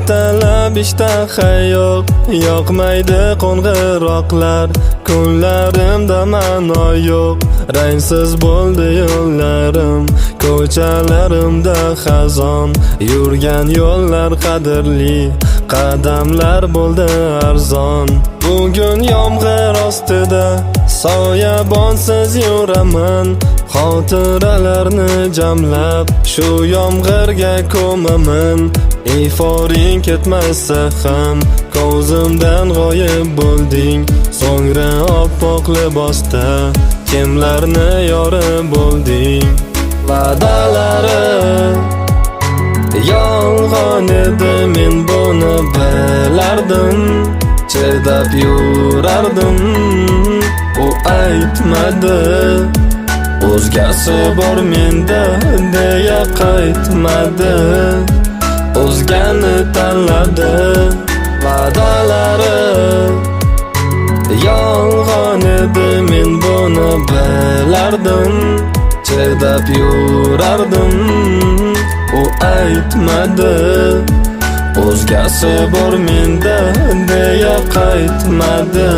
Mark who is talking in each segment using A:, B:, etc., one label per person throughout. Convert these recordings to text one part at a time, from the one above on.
A: ertalab ishtaha yo'q, yoqmaydi qo'ng'iroqlar. Kunlarimda ma'no yo'q, rangsiz bo'ldi yo'llarim. Ko'chalarimda xazon, yurgan yo'llar qadrli, qadamlar bo'ldi arzon. Bugun yomg'ir ostida soyabonsiz yuraman, xotiralarni jamlab shu yomg'irga ko'maman. Iforing ketmasa ham ko'zimdan g'oyib bo'lding, so'ngra oppoq libosda kimlarni yorib bo'lding. Va'dalari yolg'on edi, men buni bilardim, chidab yurardim. U aytmadi, o'zgasi bor menda deya qaytmadi, o'zgani tanladi. Va'dalari yolg'on edi, men buni bilardim, chidab yurardim. U aytmadi, o'zgasi bor menda deya qaytmadi,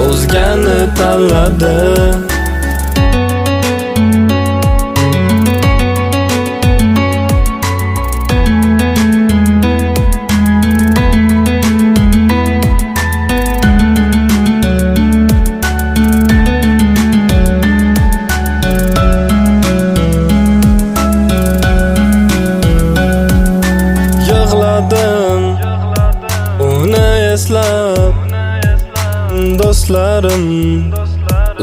A: o'zgani tanladi. Uni eslab do'stlarim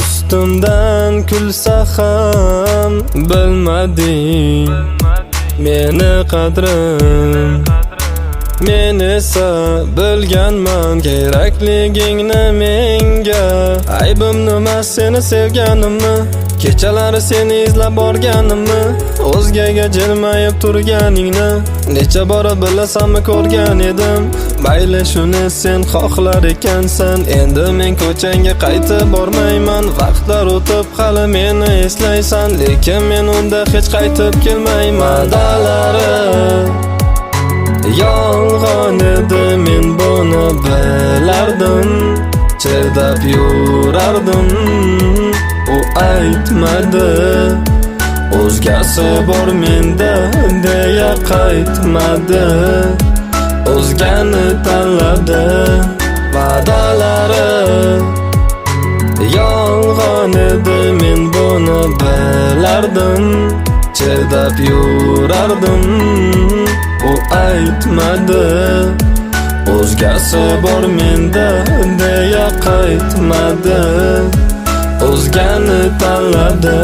A: ustimdan kulsa ham bilmading meni qadrim. Men esa bilganman kerakligingni menga. Aybim nima, seni sevganimmi? Kechalari seni izlab borganimmi? O'zgaga jilmayib turganingni necha bora bilasanmi ko'rgan edim. Mayli shuni sen xohlar ekansan, endi men ko'changga qaytib bormayman. Vaqtlar o'tib hali meni eslaysan, lekin men unda hech qaytib kelmayman. Va'dalari yolg'on edi, men buni bilardim, chidab yurardim. U aytmadi, o'zgasi bor menda deya qaytmadi, o'zgani tanladi. Va'dalari yolg'on edi, men buni bilardim, chidab yurardim. U aytmadi, o'zgasi bor menda deya qaytmadi, o'zgani tanladi.